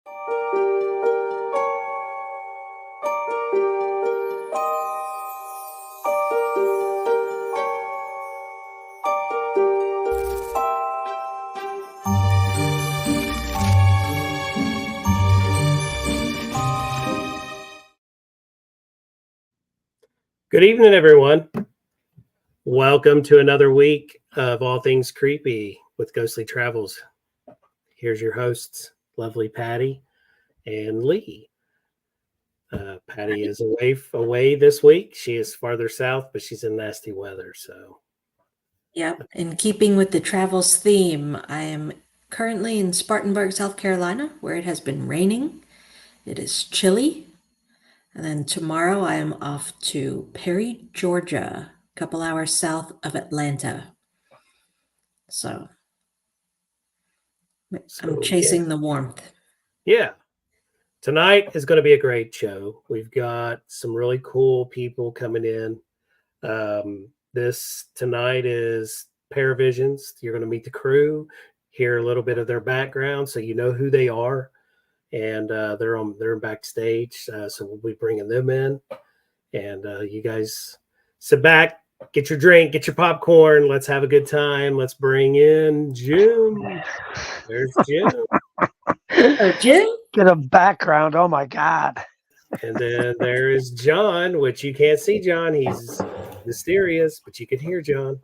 Good evening, everyone. Welcome to another week of All Things Creepy with Ghostly Travels. Here's your hosts, lovely Patty and Lee. Patty is away this week. She is farther south, but she's in nasty weather. So, yep. In keeping with the travels theme, I am currently in Spartanburg, South Carolina, where it has been raining. It is chilly. And then tomorrow I am off to Perry, Georgia, a couple hours south of Atlanta. So I'm chasing the warmth. Yeah. Tonight is going to be a great show. We've got some really cool people coming in. This tonight is Paravisions. You're going to meet the crew, hear a little bit of their background so you know who they are. And they're backstage, so we'll be bringing them in, and you guys sit back, get your drink, get your popcorn. Let's have a good time. Let's bring in Jim. There's Jim. Jim, get a background. Oh my God! And then there is John, which you can't see. John, he's mysterious, but you can hear John.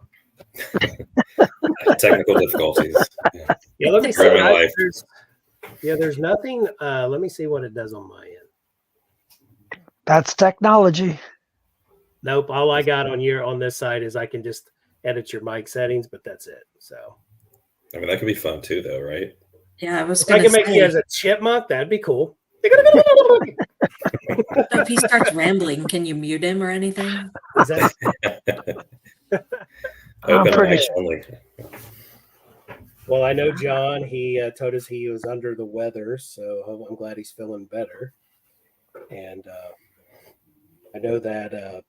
Technical difficulties. Yeah, let me see. There's nothing. Let me see what it does on my end. That's technology. Nope. All I got on this side is I can just edit your mic settings, but that's it. So, I mean, that could be fun too, though, right? Yeah, I was. If I can make you as a chipmunk, that'd be cool. If he starts rambling, can you mute him or anything? Well, I know John, he told us he was under the weather, so I'm glad he's feeling better. And I know that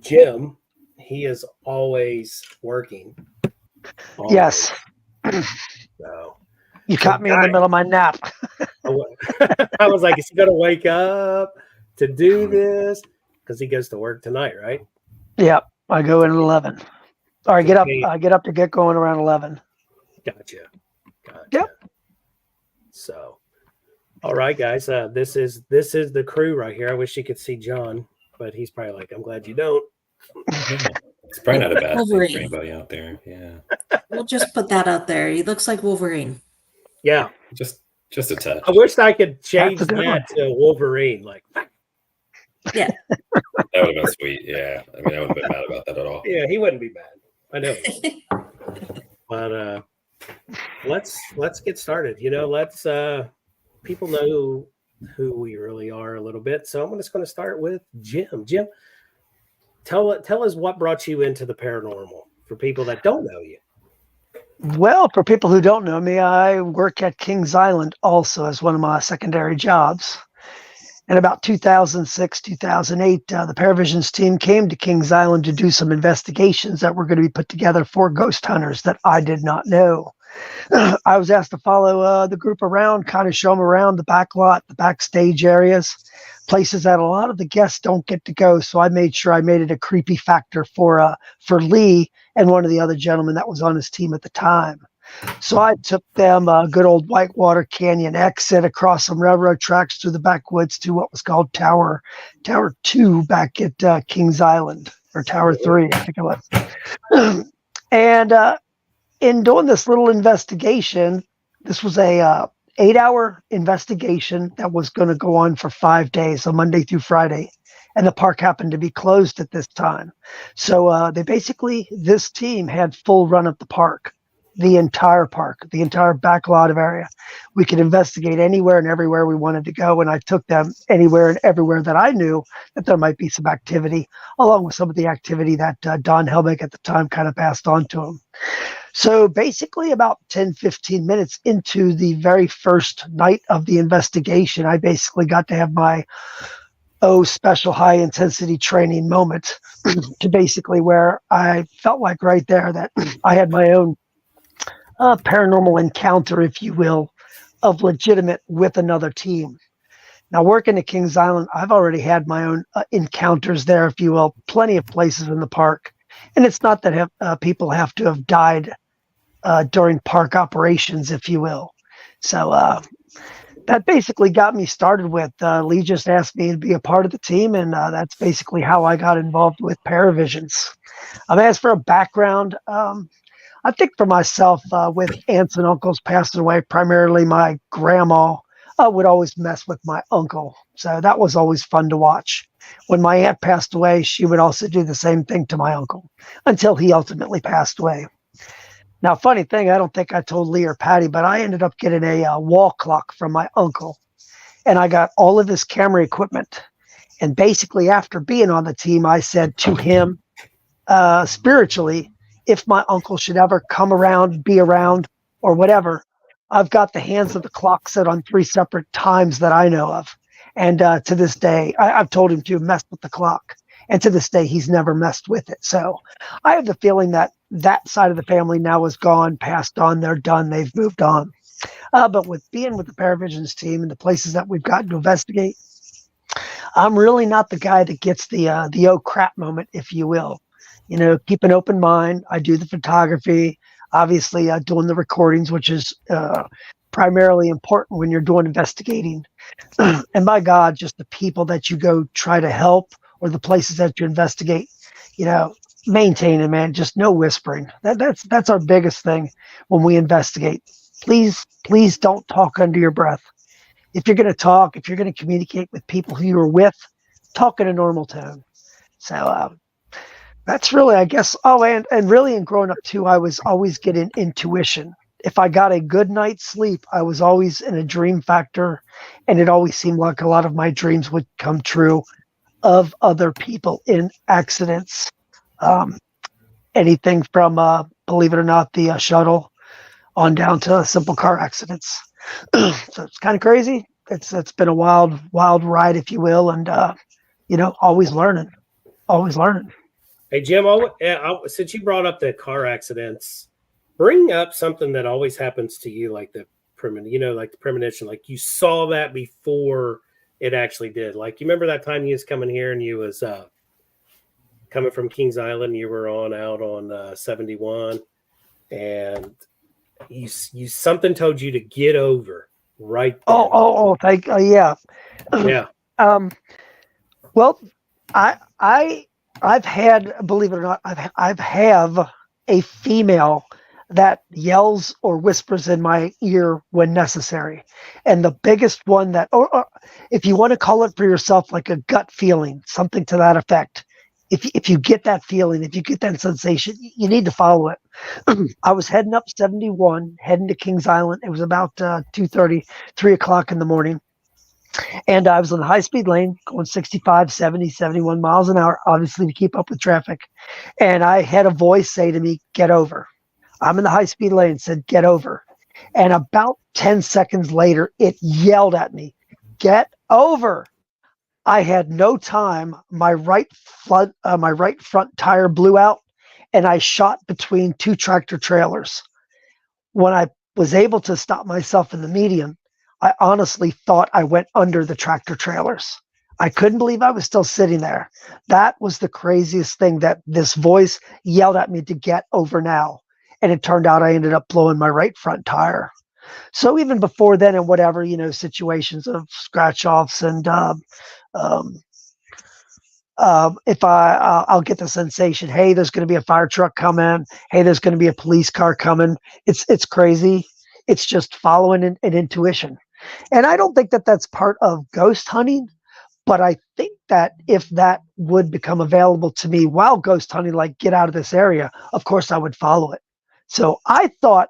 Jim, he is always working. Always. Yes. So, you caught me in the middle of my nap. I was like, is he going to wake up to do this? Because he goes to work tonight, right? Yep. I go in at 11. Or I get up to get going around 11. Gotcha. Yep. So, all right, guys. This is the crew right here. I wish you could see John, but he's probably like, I'm glad you don't. It's probably not a bad thing for anybody out there. Yeah. We'll just put that out there. He looks like Wolverine. Yeah. Just a touch. I wish I could change that to Wolverine. Like, yeah. That would have been sweet. Yeah. I mean, I wouldn't have been mad about that at all. Yeah, he wouldn't be mad. I know. But let's get started. Let's people know who we really are a little bit. So I'm just going to start with Jim. Jim, tell us what brought you into the paranormal for people that don't know you. Well, for people who don't know me, I work at Kings Island also as one of my secondary jobs. In about 2006, 2008, the Paravisions team came to Kings Island to do some investigations that were going to be put together for ghost hunters that I did not know. I was asked to follow the group around, kind of show them around the back lot, the backstage areas, places that a lot of the guests don't get to go. So I made sure I made it a creepy factor for Lee and one of the other gentlemen that was on his team at the time. So I took them a good old Whitewater Canyon exit across some railroad tracks through the backwoods to what was called Tower 2 back at Kings Island, or Tower 3, I think it was. And in doing this little investigation, this was a 8-hour investigation that was going to go on for 5 days, so Monday through Friday. And the park happened to be closed at this time. So this team had full run of the park. The entire park, the entire back lot of area. We could investigate anywhere and everywhere we wanted to go. And I took them anywhere and everywhere that I knew that there might be some activity, along with some of the activity that Don Helbig at the time kind of passed on to him. So basically about 10, 15 minutes into the very first night of the investigation, I basically got to have my special high intensity training moment to basically where I felt like right there that I had my own paranormal encounter, if you will, of legitimate with another team. Now, working at Kings Island, I've already had my own encounters there, if you will, plenty of places in the park. And it's not that people have to have died during park operations, if you will. So that basically got me started with. Lee just asked me to be a part of the team, and that's basically how I got involved with Paravisions. As for a background, I think for myself, with aunts and uncles passing away, primarily my grandma would always mess with my uncle. So that was always fun to watch. When my aunt passed away, she would also do the same thing to my uncle until he ultimately passed away. Now, funny thing, I don't think I told Lee or Patty, but I ended up getting a wall clock from my uncle, and I got all of his camera equipment. And basically, after being on the team, I said to him, spiritually, if my uncle should ever come around, be around, or whatever, I've got the hands of the clock set on 3 separate times that I know of. And to this day, I've told him to mess with the clock. And to this day, he's never messed with it. So I have the feeling that that side of the family now is gone, passed on, they're done, they've moved on. But with being with the Paravisions team and the places that we've gotten to investigate, I'm really not the guy that gets the oh crap moment, if you will. Keep an open mind. I do the photography, obviously doing the recordings, which is primarily important when you're doing investigating. And by God, just the people that you go try to help or the places that you investigate, maintain it, man. Just no whispering. That's our biggest thing when we investigate. Please don't talk under your breath. If you're going to talk, if you're going to communicate with people who you're with, talk in a normal tone. So that's really, I guess. Oh, and really in growing up too, I was always getting intuition. If I got a good night's sleep, I was always in a dream factor, and it always seemed like a lot of my dreams would come true of other people in accidents. Anything from, believe it or not, the shuttle on down to simple car accidents. So it's kind of crazy. It's been a wild ride, if you will, and always learning. Hey, Jim, since you brought up the car accidents, bring up something that always happens to you, like the premonition, like you saw that before it actually did. Like, you remember that time you was coming here and you was coming from Kings Island, you were out on 71, and you something told you to get over right then. Yeah. Yeah. Well, I've had, believe it or not, I've have a female that yells or whispers in my ear when necessary. And the biggest one that, or if you want to call it for yourself, like a gut feeling, something to that effect. If you get that feeling, if you get that sensation, you need to follow it. I was heading up 71, heading to Kings Island. It was about 2:30, 3 o'clock in the morning. And I was on the high-speed lane going 65, 70, 71 miles an hour, obviously to keep up with traffic. And I had a voice say to me, get over. I'm in the high-speed lane, said, get over. And about 10 seconds later, it yelled at me, get over. I had no time. My right front tire blew out, and I shot between two tractor trailers. When I was able to stop myself in the median, I honestly thought I went under the tractor trailers. I couldn't believe I was still sitting there. That was the craziest thing, that this voice yelled at me to get over now. And it turned out I ended up blowing my right front tire. So even before then, and whatever, situations of scratch offs and if I'll get the sensation, hey, there's going to be a fire truck coming. Hey, there's going to be a police car coming. It's crazy. It's just following an intuition. And I don't think that that's part of ghost hunting, but I think that if that would become available to me while ghost hunting, like get out of this area, of course I would follow it. So I thought,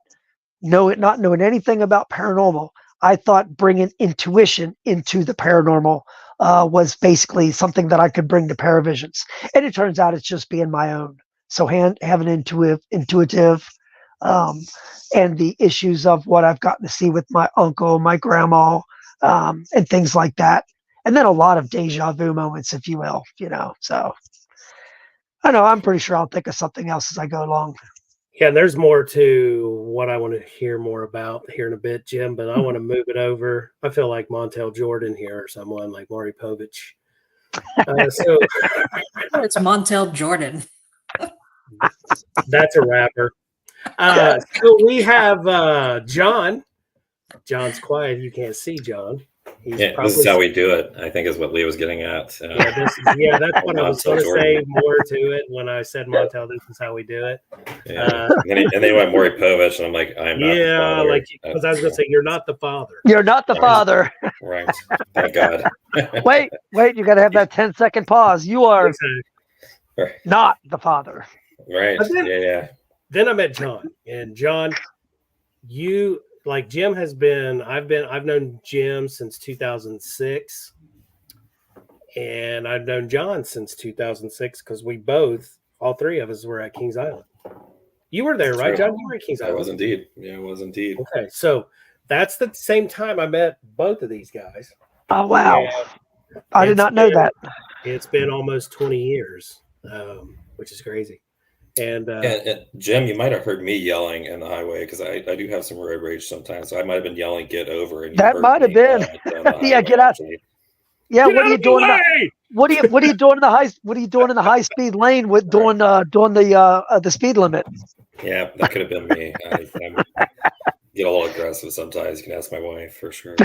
not knowing anything about paranormal, I thought bringing intuition into the paranormal was basically something that I could bring to Paravisions. And it turns out it's just being my own. So having intuitive, and the issues of what I've gotten to see with my uncle, my grandma, and things like that. And then a lot of deja vu moments, if you will, So I know, I'm pretty sure I'll think of something else as I go along. Yeah, and there's more to what I want to hear more about here in a bit, Jim, but I want to move it over. I feel like Montel Jordan here or someone like Maury Povich. So Oh, it's Montel Jordan. that's a rapper. So we have John. John's quiet. You can't see John. He's Yeah, this is how we do it, I think is what Lee was getting at. yeah, that's what I was going to Montel say Jordan. more to it when I said Montel. This is how we do it. Yeah. and then he went Maury Povich, and I'm like, I'm not the Yeah, father. like because I was going to say you're not the father. You're not the Right. father. Right. Thank God. Wait, you got to have that 10-second pause. You are Exactly. not the father. Right. But then- Yeah. Then I met John, and John, you like Jim has been. I've known Jim since 2006, and I've known John since 2006 because we all three of us, were at Kings Island. You were there, That's right, right. John? You were at Kings I Island. was indeed. Yeah, I was indeed. Okay, so that's the same time I met both of these guys. Oh, wow. And I did not know that. It's been almost 20 years, which is crazy. And And Jim, you might have heard me yelling in the highway because I do have some road rage sometimes. So I might have been yelling, "Get over!" And you That heard might have me, been. down the Yeah, highway, get out. actually. Yeah, get what are out you of the doing? way! What are you doing in the high? What are you doing in the high speed lane with doing the speed limit? Yeah, that could have been me. I get a little aggressive sometimes. You can ask my wife for sure.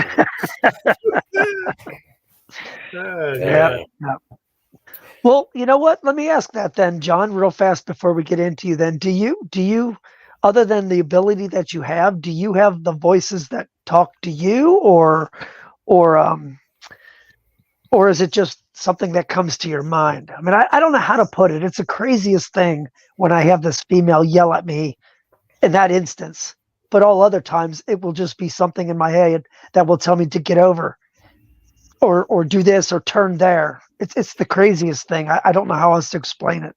Yeah. Well, you know what? Let me ask that then, John, real fast before we get into you. Then, do you, other than the ability that you have, do you have the voices that talk to you, or is it just something that comes to your mind? I mean, I don't know how to put it. It's the craziest thing when I have this female yell at me in that instance, but all other times it will just be something in my head that will tell me to get over or do this or turn there. It's the craziest thing. I don't know how else to explain it.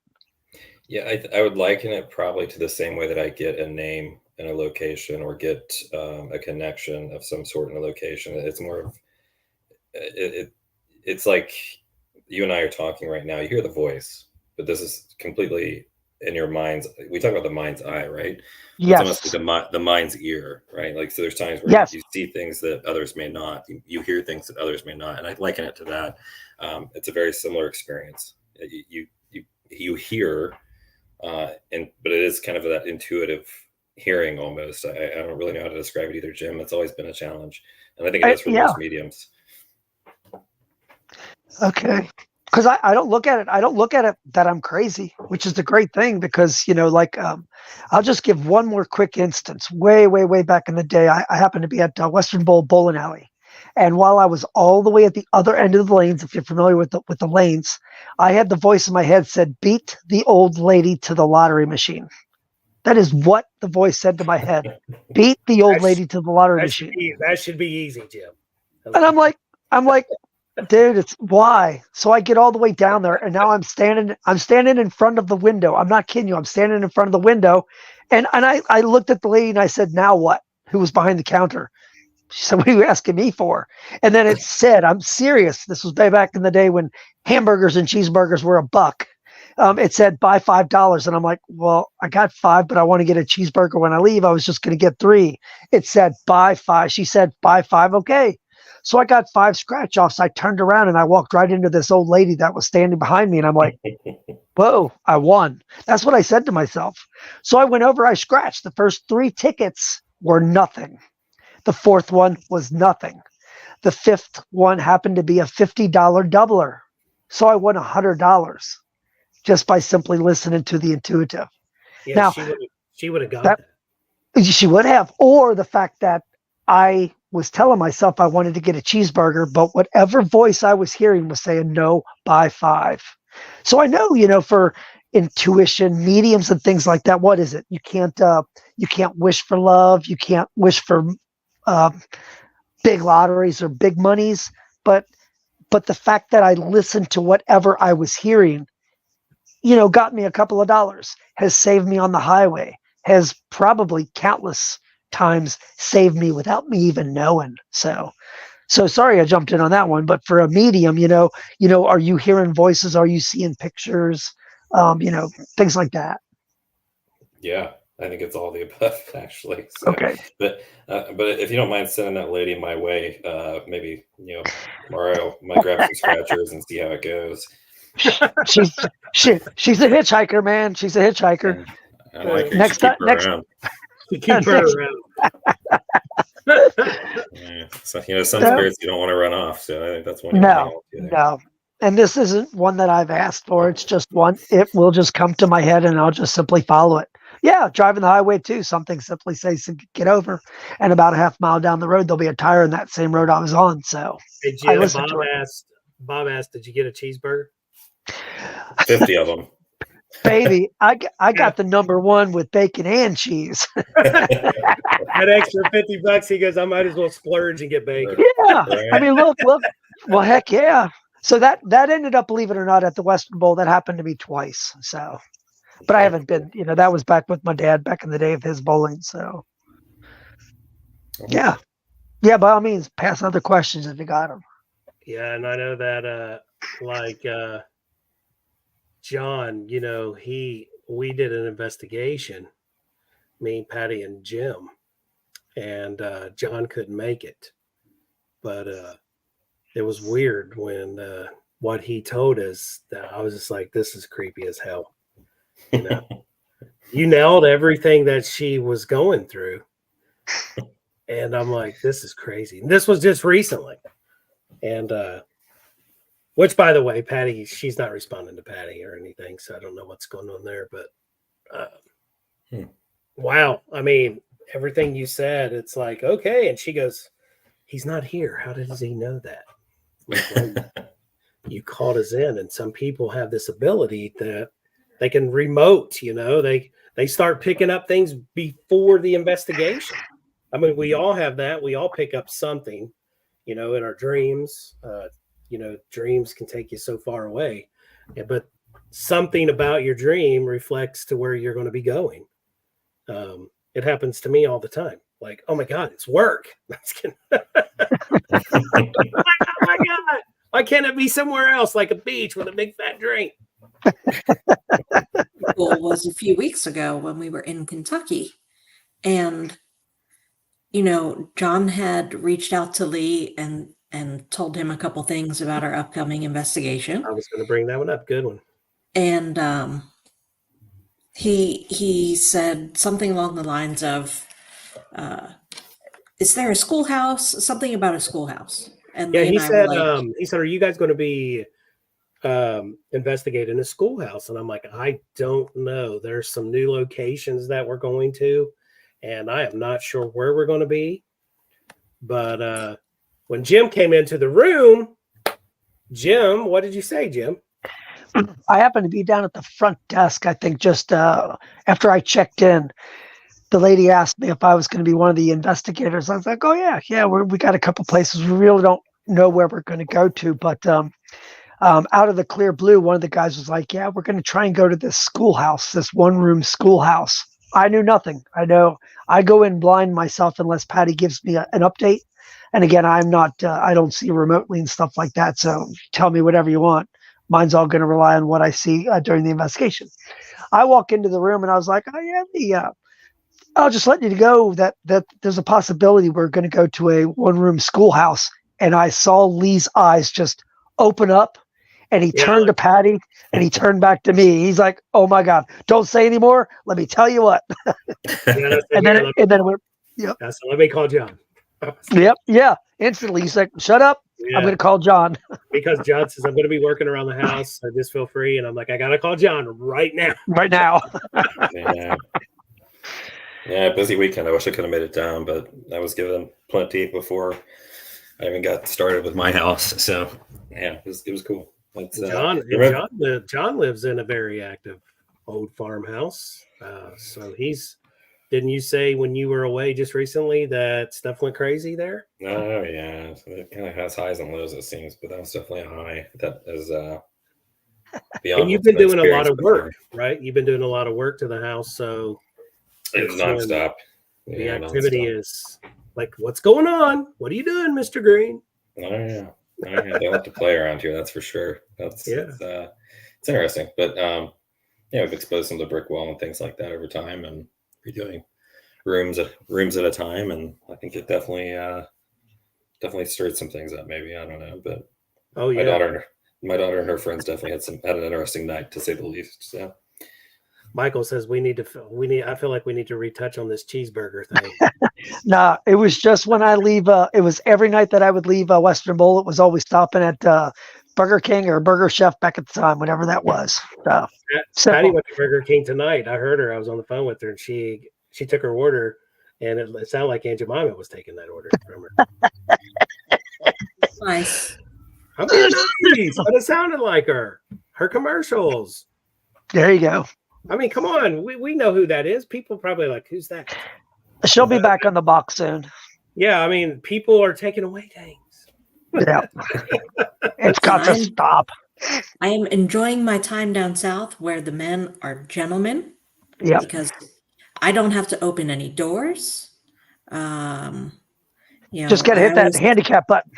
Yeah, I would liken it probably to the same way that I get a name in a location or get a connection of some sort in a location. It's more of it's like you and I are talking right now. You hear the voice, but this is completely in your mind's. We talk about the mind's eye, right? Yes. It's almost like the mind's ear, right? Like, so there's times where Yes. you see things that others may not. You hear things that others may not, and I liken it to that. It's a very similar experience. You hear, but it is kind of that intuitive hearing almost. I don't really know how to describe it either, Jim. It's always been a challenge, and I think it is for most mediums. Okay. Because I don't look at it. I don't look at it that I'm crazy, which is the great thing because, I'll just give one more quick instance. Way, way, way back in the day, I happened to be at Western Bowl Bowling Alley. And while I was all the way at the other end of the lanes, if you're familiar with the lanes, I had the voice in my head said, "Beat the old lady to the lottery machine." That is what the voice said to my head. Beat the old lady to the lottery machine. That should be easy, Jim. And I'm like, dude, it's why? So I get all the way down there, and now I'm standing in front of the window. I'm not kidding you. I'm standing in front of the window, and I looked at the lady and I said, "Now what?" Who was behind the counter? She said, "What are you asking me for?" And then it said, I'm serious. This was way back in the day when hamburgers and cheeseburgers were $1. It said, "Buy $5." And I'm like, well, I got 5, but I want to get a cheeseburger when I leave. I was just going to get 3. It said, "Buy 5." She said, "Buy 5. Okay. So I got 5 scratch offs. I turned around and I walked right into this old lady that was standing behind me. And I'm like, whoa, I won. That's what I said to myself. So I went over, I scratched. The first 3 tickets were nothing. The 4th one was nothing. The 5th one happened to be a $50 doubler. So I won $100 just by simply listening to the intuitive. Yeah, now, she would have got that. She would have. Or the fact that I was telling myself I wanted to get a cheeseburger, but whatever voice I was hearing was saying, "No, buy 5. So I know, for intuition, mediums and things like that, what is it? You can't wish for love. You can't wish for big lotteries or big monies. But the fact that I listened to whatever I was hearing, got me a couple of dollars, has saved me on the highway, has probably countless times saved me without me even knowing. So sorry I jumped in on that one, but for a medium, are you hearing voices? Are you seeing pictures? Things like that. Yeah, I think it's all the above, actually. So, Okay. but if you don't mind sending that lady my way, maybe tomorrow I might grab some scratchers and see how it goes. She's a hitchhiker, man. She's a hitchhiker. And I like her. You Next should keep time- her next- around. You keep her around. Yeah. So some spirits you don't want to run off. So I think that's one. No. And this isn't one that I've asked for. It's just one. It will just come to my head, and I'll just simply follow it. Yeah, driving the highway too. Something simply says get over, and about a half mile down the road, there'll be a tire in that same road I was on. So Hey, I Jim, listened to it. Bob asked, did you get a cheeseburger? 50 of them. Baby, I got the number one with bacon and cheese. That extra $50, he goes, I might as well splurge and get bacon. Yeah, Right. I mean, look. Well, heck yeah. So that ended up, believe it or not, at the Western Bowl. That happened to me twice. So, but I haven't been. That was back with my dad back in the day of his bowling. So, yeah. By all means, pass other questions if you got them. Yeah, and I know that John, we did an investigation, me, Patty, and Jim, and John couldn't make it. But it was weird when what he told us, that I was just like, this is creepy as hell. You nailed everything that she was going through. And I'm like, this is crazy. And this was just recently. And which, by the way, Patty, she's not responding to Patty or anything, so I don't know what's going on there. But wow, I mean, everything you said, it's like, okay. And she goes, he's not here. How does he know that? Like, you called us in, and some people have this ability that they can remote. They start picking up things before the investigation. I mean, we all have that. We all pick up something, in our dreams. Dreams can take you so far away, but something about your dream reflects to where you're going to be going. It happens to me all the time. Like, oh my God, it's work. Oh my God, why can't it be somewhere else, like a beach with a big fat drink? Well, was a few weeks ago when we were in Kentucky, and John had reached out to Lee and told him a couple things about our upcoming investigation. I was going to bring that one up. Good one. And he said something along the lines of, is there a schoolhouse? Something about a schoolhouse. And Yeah, Lee he and I were said, are you guys going to be investigating a schoolhouse? And I'm like, I don't know. There's some new locations that we're going to, and I am not sure where we're going to be. But when Jim came into the room, Jim, what did you say, Jim? I happened to be down at the front desk, I think, just after I checked in. The lady asked me if I was going to be one of the investigators. I was like, oh, yeah, we got a couple places. We really don't know where we're going to go to. But out of the clear blue, one of the guys was like, yeah, we're going to try and go to this schoolhouse, this one-room schoolhouse. I knew nothing. I know I go in blind myself unless Patty gives me an update. And again, I'm not, I don't see remotely and stuff like that. So tell me whatever you want. Mine's all going to rely on what I see during the investigation. I walk into the room and I was like, oh yeah, I'll just let you go that there's a possibility we're going to go to a one-room schoolhouse. And I saw Lee's eyes just open up, and he turned to Patty and he turned back to me. He's like, oh my God, don't say anymore. Let me tell you what. And then So let me call John. Yep. Yeah. Instantly. He's like, shut up. Yeah. I'm going to call John. Because John says, I'm going to be working around the house. So just feel free. And I'm like, I got to call John right now. Right now. Yeah, busy weekend. I wish I could have made it down, but I was given plenty before I even got started with my house. So yeah, it was cool. John lives in a very active old farmhouse. So didn't you say when you were away just recently that stuff went crazy there? Oh yeah, it kind of has highs and lows, it seems, but that was definitely a high. That is beyond. And you've been doing a lot of work, right? You've been doing a lot of work to the house, so it's nonstop. The activity is like, what's going on? What are you doing, Mr. Green? Oh yeah, they like to play around here. That's for sure. It's interesting, but we've exposed some of the brick wall and things like that over time, and be doing rooms at a time, and I think it definitely stirred some things up. Maybe, I don't know, but Oh my yeah. daughter and her friends definitely had an interesting night, to say the least. So Michael says I feel like we need to retouch on this cheeseburger thing. Nah, it was just when I leave. It was every night that I would leave Western Bowl. It was always stopping at Burger King or Burger Chef back at the time, whatever that was. Patty Simple. went to Burger King tonight. I heard her. I was on the phone with her, and she took her order, and it sounded like Aunt Jemima was taking that order from her. Nice. I'm being nice, but it sounded like her. Her commercials. There you go. I mean, come on. We know who that is. People probably like, who's that? She'll be back on the box soon. Yeah, I mean, people are taking away things. Yeah, it's got to stop. I am enjoying my time down south where the men are gentlemen. Yeah, Because I don't have to open any doors. just gotta hit that handicap button.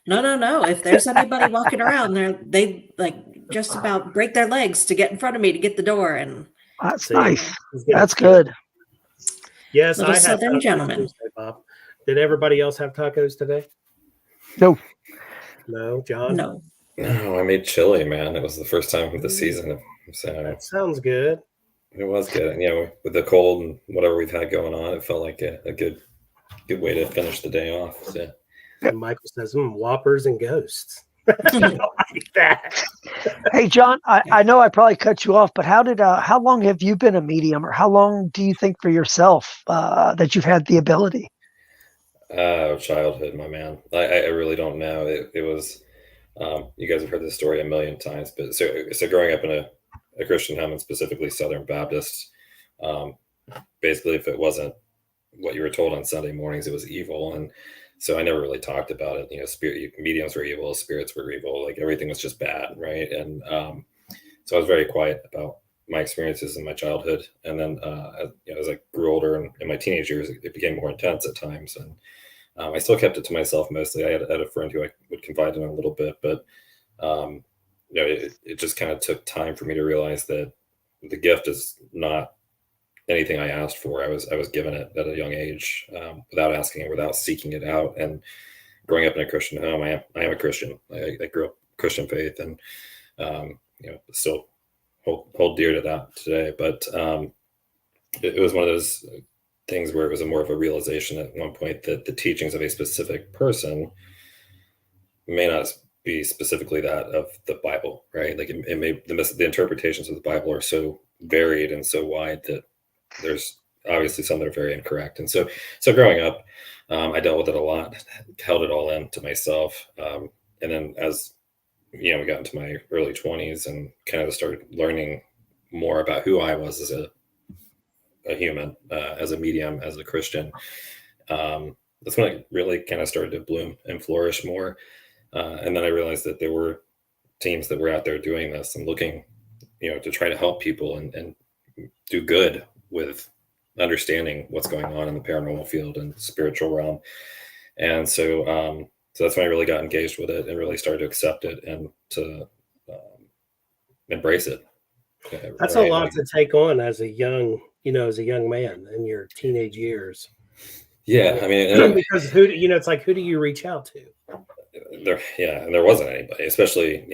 No. If there's anybody walking around there, they like just about break their legs to get in front of me to get the door. And That's See, nice. he's getting That's cute. good. Yes, Little I had Southern tacos gentlemen. Tuesday, Bob. Did everybody else have tacos today? No, No, John. no, no, I made chili, man. It was the first time of the season, so That sounds good. it was good. And, with the cold and whatever we've had going on, it felt like a good way to finish the day off. So. And Michael says, Whoppers and ghosts. Like that. hey John, I know I probably cut you off, but how long have you been a medium, or how long do you think for yourself that you've had the ability? Childhood, my man. I really don't know. It was, you guys have heard this story a million times, but so growing up in a Christian home, and specifically Southern Baptist, basically, if it wasn't what you were told on Sunday mornings, it was evil. And so I never really talked about it. Spirit mediums were evil, spirits were evil, like everything was just bad, right? And so I was very quiet about my experiences in my childhood. And then as I grew older and in my teenage years, it became more intense at times. And I still kept it to myself mostly. I had a friend who I would confide in a little bit, but it just kind of took time for me to realize that the gift is not anything I asked for. I was given it at a young age, without asking it, without seeking it out. And growing up in a Christian home, I am a Christian. I grew up Christian faith, and still hold dear to that today. But it was one of those things where it was more of a realization at one point that the teachings of a specific person may not be specifically that of the Bible, right? Like it may, the interpretations of the Bible are so varied and so wide that there's obviously some that are very incorrect. And so growing up, I dealt with it a lot, held it all in to myself. And then as we got into my early 20s and kind of started learning more about who I was as a human, as a medium, as a Christian, that's when it really kind of started to bloom and flourish more. And then I realized that there were teams that were out there doing this and looking, to try to help people and do good with understanding what's going on in the paranormal field and spiritual realm. And so that's when I really got engaged with it and really started to accept it and to embrace it. That's a lot to take on as a young man in your teenage years. Yeah, I mean, because it's like, who do you reach out to? And there wasn't anybody, especially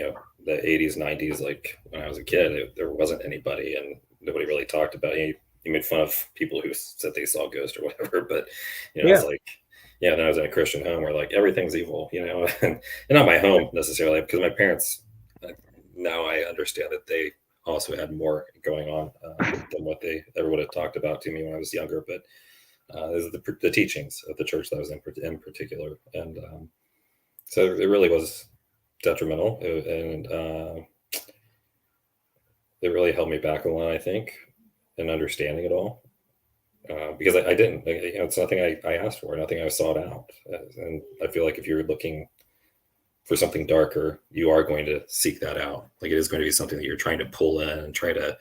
the 80s, 90s. Like when I was a kid, there wasn't anybody, and nobody really talked about it. You made fun of people who said they saw ghosts or whatever, but it's like, then I was in a Christian home where like everything's evil, and not my home necessarily, because my parents, now I understand that they also had more going on than what they ever would have talked about to me when I was younger. But this is the teachings of the church that I was in particular, and so it really was detrimental, and it really held me back a lot, I think, in understanding it all, because I didn't. It's nothing I asked for, nothing I sought out, and I feel like if you're looking for something darker, you are going to seek that out. Like it is going to be something that you're trying to pull in and try to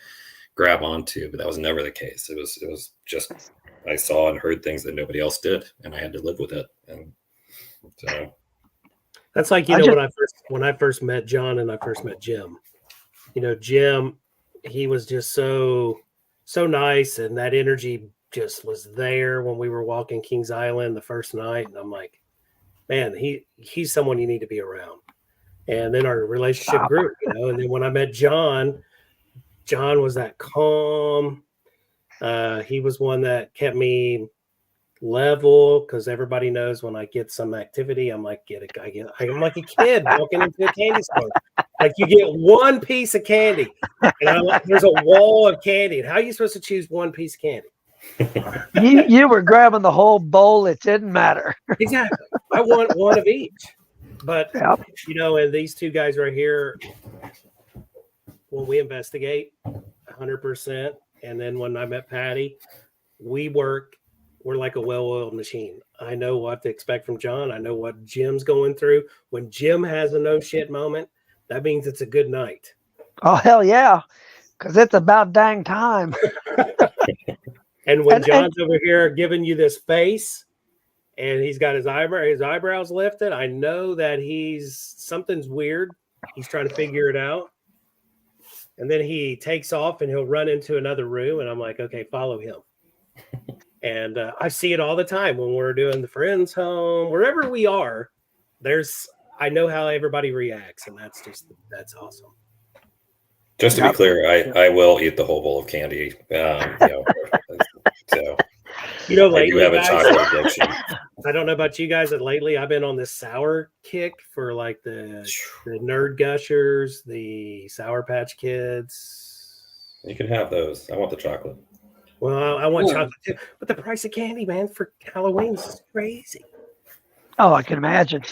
grab onto, but that was never the case. It was just I saw and heard things that nobody else did, and I had to live with it. And so that's like when I first met John and I first met Jim. Jim, he was just so so nice, and that energy just was there when we were walking Kings Island the first night, and I'm like, man, he's someone you need to be around. And then our relationship grew, and then when I met John was that calm. He was one that kept me level, because everybody knows when I get some activity, I'm like I'm like a kid walking into a candy store. Like, you get one piece of candy, and there's a wall of candy. And how are you supposed to choose one piece of candy? You were grabbing the whole bowl. It didn't matter. Exactly. I want one of each. But Yep. And these two guys right here, when we investigate 100%, and then when I met Patty, we're like a well-oiled machine. I know what to expect from John. I know what Jim's going through. When Jim has a no shit moment, that means it's a good night. Oh, hell yeah. Because it's about dang time. And when John's over here giving you this face, and he's got his eyebrows lifted, I know that something's weird. He's trying to figure it out. And then he takes off and he'll run into another room, and I'm like, okay, follow him. And I see it all the time when we're doing the friend's home, wherever we are. I know how everybody reacts, and that's awesome. Just to be clear, I will eat the whole bowl of candy. So I do have a chocolate addiction. I don't know about you guys, but lately I've been on this sour kick for like the Nerd Gushers, the Sour Patch Kids. You can have those. I want the chocolate. Well, I want chocolate too, but the price of candy, man, for Halloween is crazy. Oh, I can imagine.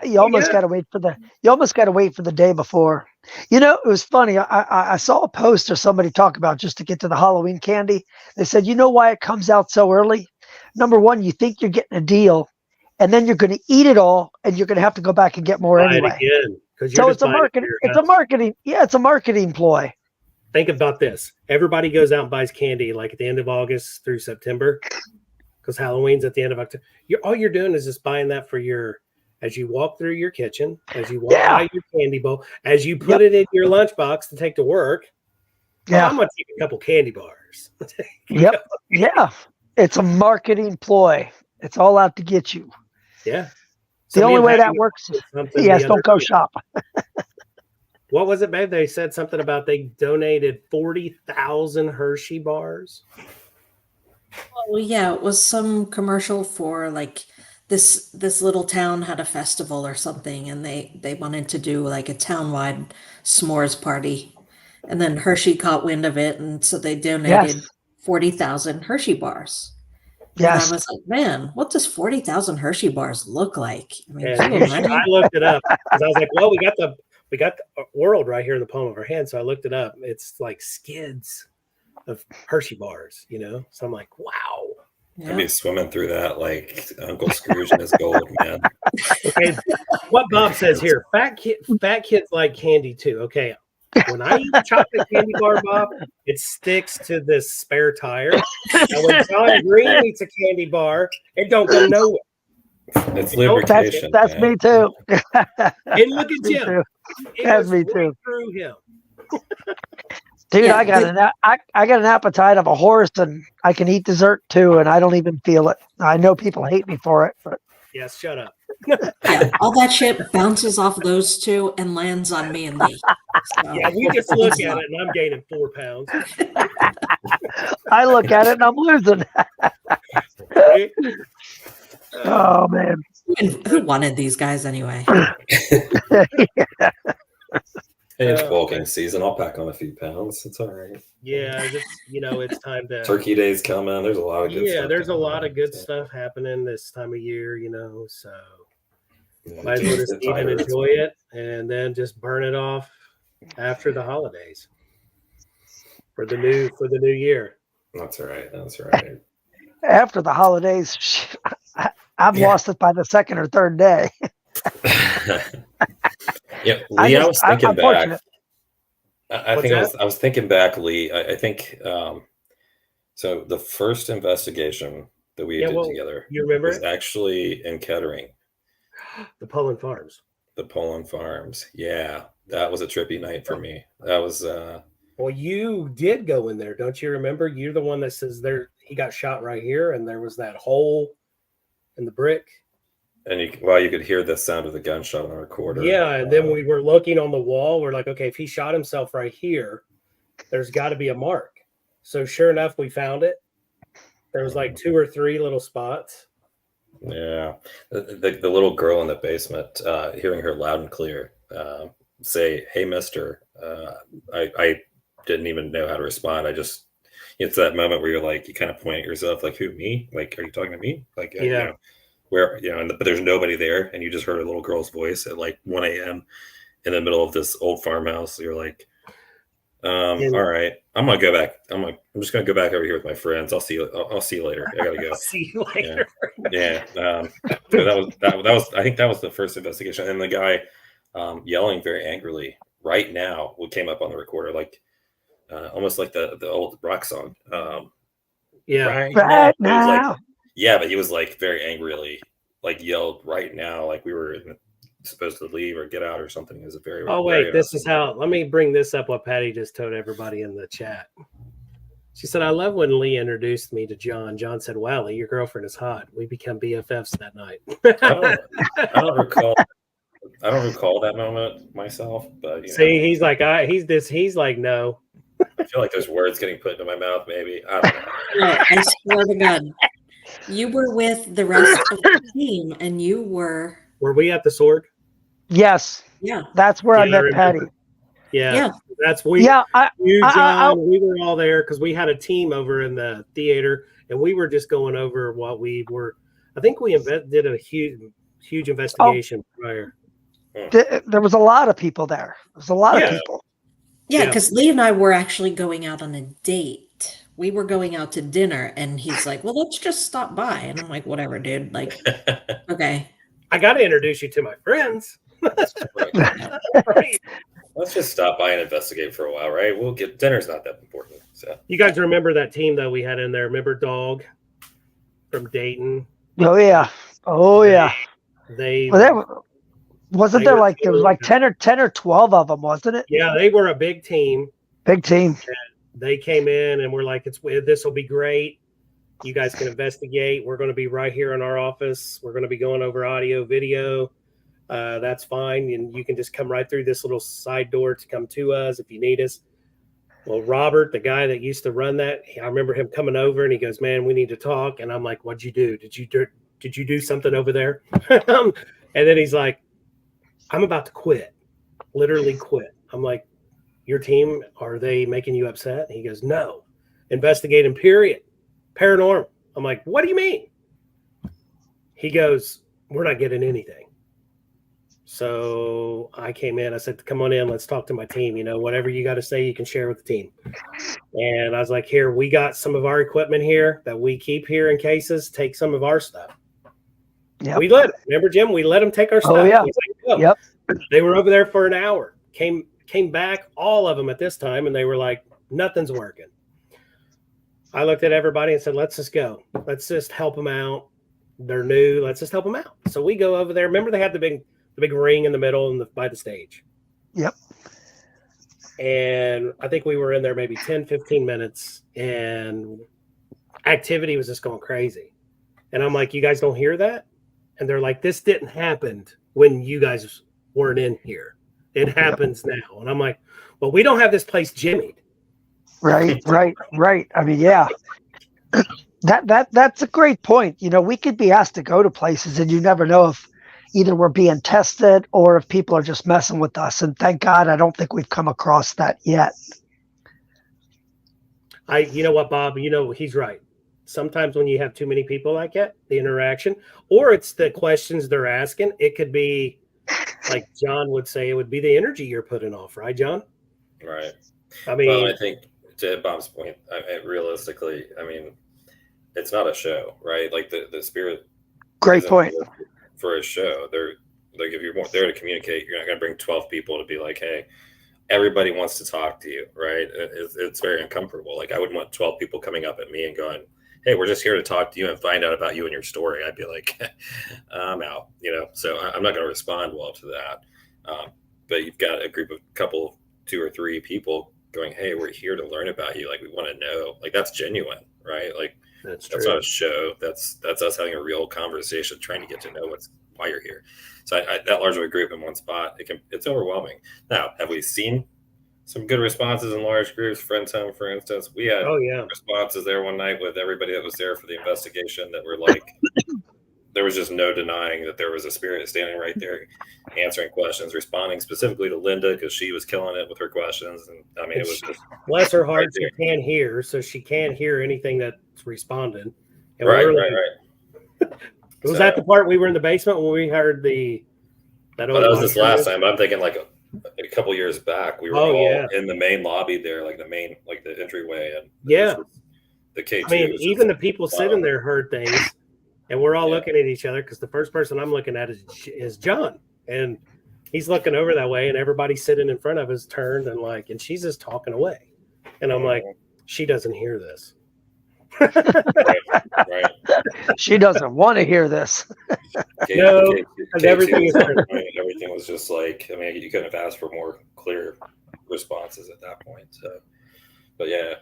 You almost got to wait for the day before. It was funny. I saw a post or somebody talk about, just to get to the Halloween candy. They said, you know why it comes out so early? Number one, you think you're getting a deal, and then you're going to eat it all, and you're going to have to go back and get more anyway. So it's a marketing. It's a marketing ploy. Think about this. Everybody goes out and buys candy like at the end of August through September, because Halloween's at the end of October. All you're doing is just buying that for as you walk through your kitchen, as you walk by your candy bowl, as you put it in your lunchbox to take to work. Yeah. I'm going to take a couple candy bars. Yep. Yeah. It's a marketing ploy. It's all out to get you. Yeah. The only way that works is, don't go shop. What was it, babe? They said something about they donated 40,000 Hershey bars. Oh yeah, it was some commercial for like this little town had a festival or something, and they wanted to do like a town-wide s'mores party, and then Hershey caught wind of it, and so they donated 40,000 Hershey bars. Yes. And I was like, man, what does 40,000 Hershey bars look like? I mean, I looked it up because I was like, well, we got the world right here in the palm of our hand. So I looked it up. It's like skids of Hershey bars, So I'm like, wow. Yeah. I'd be swimming through that like Uncle Scrooge and his gold, man. Okay, what Bob says here, fat kids like candy too. Okay, when I eat a chocolate candy bar, Bob, it sticks to this spare tire. And when John Green eats a candy bar, it don't go nowhere. It's lubrication. That's me too. And look at Jim. That's me too. Through him. Dude, I got an appetite of a horse, and I can eat dessert too, and I don't even feel it. I know people hate me for it, but yes, shut up. Yeah, all that shit bounces off those two and lands on me and Lee. So. Yeah, we just look at it, and I'm gaining 4 pounds. I look at it, and I'm losing. Oh man, Who wanted these guys anyway? It's bulking season. I'll pack on a few pounds. It's all right. Yeah, just, it's time to. Turkey Day's coming. There's a lot of good stuff. Yeah, there's a lot of good stuff happening this time of year, so might as well just eat and enjoy it, and then just burn it off after the holidays for the new year. That's right. That's right. After the holidays, I've lost it by the second or third day. Yeah, Lee, I was thinking back. I was thinking back, Lee. I think so. The first investigation that we did together, you remember, was actually in Kettering. The Poland Farms. The Poland Farms. Yeah, that was a trippy night for me. That was Well, you did go in there, don't you remember? You're the one that says there he got shot right here, and there was that hole in the brick. And you could hear the sound of the gunshot on the recorder. Yeah, and then we were looking on the wall. We're like, okay, if he shot himself right here, there's got to be a mark. So sure enough, we found it. There was like 2 or 3 little spots. Yeah, the little girl in the basement, hearing her loud and clear say, "Hey, Mister," I didn't even know how to respond. I just, it's that moment where you're like, you kind of point at yourself, like, "Who, me? Like, are you talking to me?" Like, Yeah. you know, where, you know, but there's nobody there, and you just heard a little girl's voice at like 1 a.m. in the middle of this old farmhouse. You're like, all right, I'm gonna go back. I'm just gonna go back over here with my friends. I'll see you. I'll see you later. I gotta go. I'll see you later. Yeah. So that was I think that was the first investigation, and the guy yelling very angrily right now what came up on the recorder, like almost like the old rock song. Yeah. Right It was like, now. yeah, but he was like very angrily, like yelled right now, like we were supposed to leave or get out or something. Is a very Oh, very wait, this is how, let me bring this up what Patty just told everybody in the chat. She said, I love when Lee introduced me to John. John said, wow, Lee, your girlfriend is hot. We become BFFs that night. I don't recall. I don't recall that moment myself, but you See, know, he's like, he's like, no. I feel like there's words getting put into my mouth. Maybe I don't know. No, I swear to God, you were with the rest of the team, and you were, Were we at the sword? Yes, yeah, that's where I Yeah, I met Patty. remember. Yeah. yeah. That's we. Yeah, You, I- John, we were all there because we had a team over in the theater, and we were just going over what we were. I think we did a huge investigation prior. there was a lot of people there. There was a lot Yeah. of people. Yeah, Yeah. because Lee and I were actually going out on a date. We were going out to dinner, and he's like, well, let's just stop by. And I'm like, whatever, dude. Like, okay. I got to introduce you to my friends. Right. Let's just stop by and investigate for a while, right? We'll get dinner's not that important. So You guys remember that team that we had in there? Remember Dog from Dayton? Oh yeah, oh yeah. They Well, there wasn't They there were like there was like 10 or 12 of them, wasn't it? yeah, they were a big team. Big team. They came in and we're like, this will be great. You guys can investigate. We're going to be right here in our office. We're going to be going over audio, video. That's fine. And you can just come right through this little side door to come to us if you need us. Well, Robert, the guy that used to run that, I remember him coming over and he goes, man, we need to talk. And I'm like, what'd you do? Did you do something over there? And then he's like, I'm about to quit, literally quit. I'm like, your team, are they making you upset? And he goes, no, investigating, period. Paranormal. I'm like, what do you mean? He goes, we're not getting anything. So I came in, I said, come on in, let's talk to my team. You know, whatever you got to say, you can share with the team. And I was like, here, we got some of our equipment here that we keep here in cases. Take some of our stuff. Yep. We let, remember, Jim, we let them take our stuff. Oh, yeah. He's like, "Go." Yep. They were over there for an hour, came back, all of them at this time, and they were like, nothing's working. I looked at everybody and said, let's just go. Let's just help them out. They're new. Let's just help them out. So we go over there. Remember, they had the big ring in the middle and by the stage. Yep. And I think we were in there maybe 10, 15 minutes, and activity was just going crazy. And I'm like, you guys don't hear that? And they're like, this didn't happen when you guys weren't in here. It happens now. And I'm like, well, we don't have this place jimmied. Right. I mean, yeah. That's a great point. You know, we could be asked to go to places and you never know if either we're being tested or if people are just messing with us. And thank God, I don't think we've come across that yet. You know what, Bob, you know, he's right. Sometimes when you have too many people like that, the interaction, or it's the questions they're asking, it could be like John would say, it would be the energy you're putting off, right, John? right. I mean, Well, I think to Bob's point, realistically, I mean, it's not a show, right? Like the spirit. Great isn't point. there for a show. They're like, if you're there to communicate, you're not going to bring 12 people to be like, hey, everybody wants to talk to you, right? It's very uncomfortable. Like I wouldn't want 12 people coming up at me and going, hey, we're just here to talk to you and find out about you and your story. I'd be like, I'm out, you know? So I'm not going to respond well to that. But you've got a group of 2 or 3 people going, hey, we're here to learn about you. Like, we want to know. Like, that's genuine, right? Like, That's that's true. not a show. That's us having a real conversation, trying to get to know why you're here. So that large of a group in one spot, it's overwhelming. Now, have we seen some good responses in large groups? Friends Home, for instance, we had Oh yeah. responses there one night with everybody that was there for the investigation that were like, there was just no denying that there was a spirit standing right there, answering questions, responding specifically to Linda because she was killing it with her questions. And I mean, it was just Bless her heart, right she there. can't hear, so she can't hear anything that's responding. And Right. Was So- that the part we were in the basement when we heard that But that was this last washer? time. I'm thinking like a couple years back, we were Oh, all yeah. in the main lobby there, like the entryway, and Yeah. the K2. I mean, was even the just- people sitting there heard things, and we're all Yeah. looking at each other because the first person I'm looking at is John, and he's looking over that way, and everybody sitting in front of us turned and she's just talking away, and I'm like, she doesn't hear this. right. She doesn't want to hear this. No, K2 and everything is everything was just like, I mean, you couldn't have asked for more clear responses at that point. So, but yeah,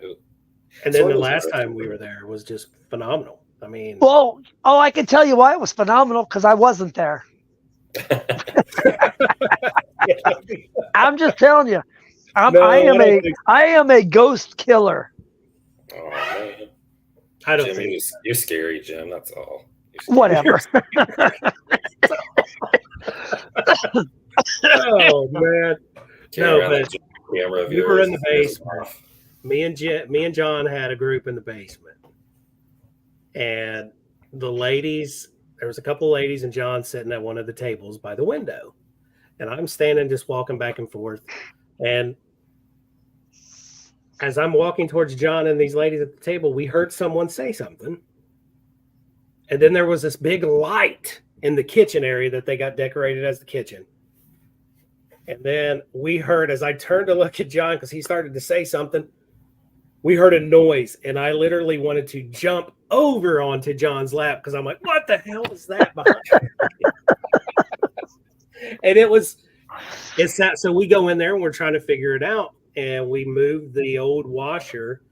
And then So the it was last interesting. time we were there was just phenomenal. I mean, Well, I can tell you why it was phenomenal because I wasn't there. I'm just telling you. No, I am a ghost killer. Oh man, I don't Jim, think you're scary, Jim. That's all. You're scary. Whatever. Oh man, Carry No, around but that camera of we were yours in the and yours basement. off. me and John had a group in the basement, and the ladies. There was a couple ladies and John sitting at one of the tables by the window, and I'm standing just walking back and forth, and as I'm walking towards John and these ladies at the table, we heard someone say something, and then there was this big light in the kitchen area that they got decorated as the kitchen. And then we heard, as I turned to look at John because he started to say something, we heard a noise, and I literally wanted to jump over onto John's lap because I'm like, what the hell is that behind me? And it's that. So we go in there and we're trying to figure it out, and we moved the old washer,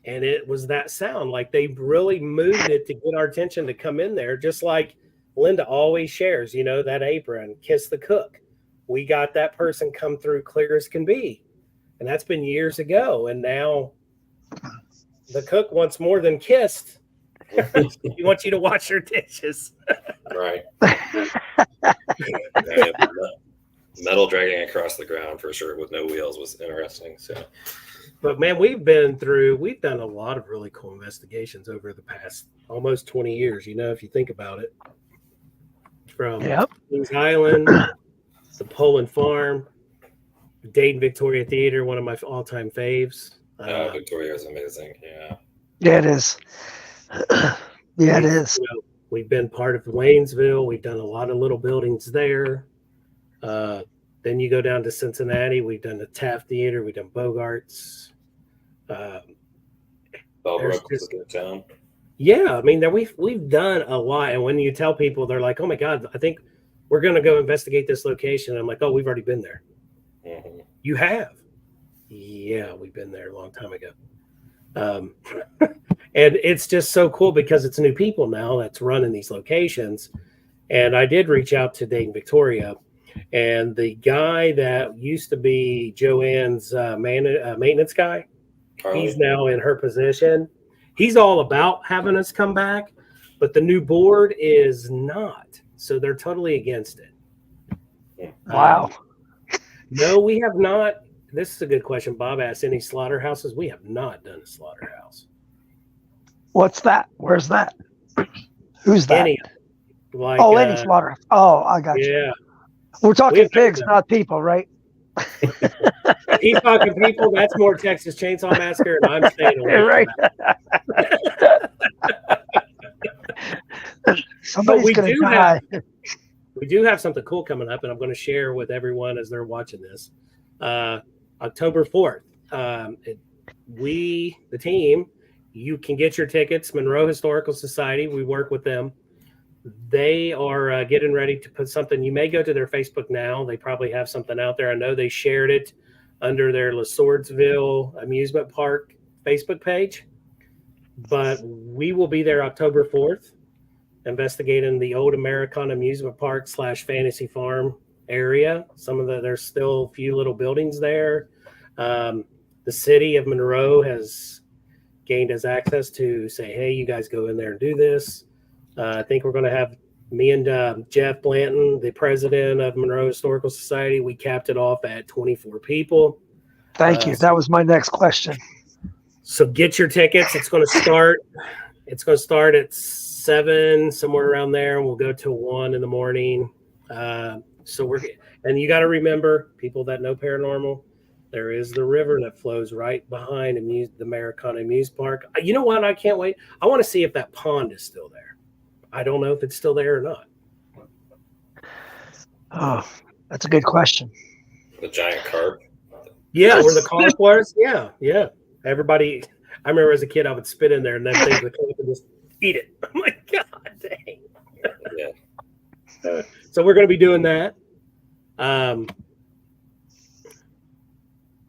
and it was that sound. Like they really moved it to get our attention to come in there, just like Linda always shares, that apron, kiss the cook. We got that person come through clear as can be. And that's been years ago. And now the cook wants more than kissed. He wants you to wash your dishes. Right. Yeah, metal dragging across the ground for sure with no wheels was interesting. So, But man, we've done a lot of really cool investigations over the past almost 20 years, if you think about it. From Yep. Kings Island, the Poland Farm, Dayton Victoria Theater, one of my all-time faves. Victoria is amazing. Yeah. Yeah, it is. Yeah, it is. We've been part of Waynesville. We've done a lot of little buildings there. Then you go down to Cincinnati. We've done the Taft Theater. We've done Bogart's. Bellbrook was a good town. Yeah, I mean, we've done a lot. And when you tell people, they're like, "Oh my God, I think we're going to go investigate this location." I'm like, "Oh, we've already been there." Mm-hmm. You have? Yeah, we've been there a long time ago. And it's just so cool because it's new people now that's running these locations. And I did reach out to Dayton Victoria, and the guy that used to be Joanne's maintenance guy, Carly? he's now in her position. He's all about having us come back, but the new board is not. So they're totally against it. Wow. No, we have not. This is a good question. Bob asked, any slaughterhouses? We have not done a slaughterhouse. What's that? Where's that? Who's that? Any. Like, any slaughter. Oh, I got you. yeah. We're talking We've pigs, done not people, right? He's talking people. That's more Texas Chainsaw Massacre, and I'm staying away. Right. But Somebody's we going to do die. We do have something cool coming up, and I'm going to share with everyone as they're watching this. October 4th. The team, you can get your tickets. Monroe Historical Society, we work with them. They are getting ready to put something. You may go to their Facebook now. They probably have something out there. I know they shared it under their LaSwordsville Amusement Park Facebook page. But we will be there October 4th, investigating the old Americana Amusement Park / Fantasy Farm area. There's still a few little buildings there. The city of Monroe has gained us access to say, hey, you guys go in there and do this. I think we're going to have me and Jeff Blanton, the president of Monroe Historical Society. We capped it off at 24 people. Thank you. That was my next question. So get your tickets. It's going to start at 7, somewhere around there, and we'll go till 1 in the morning. And you got to remember, people that know paranormal, there is the river that flows right behind the Americana Amusement Park. You know what? I can't wait. I want to see if that pond is still there. I don't know if it's still there or not. Oh, that's a good question. The giant carp. Yeah, where the carp was. Yeah. Everybody, I remember as a kid, I would spit in there and then things would come up and just eat it. I'm like, God dang. Yeah. So we're going to be doing that.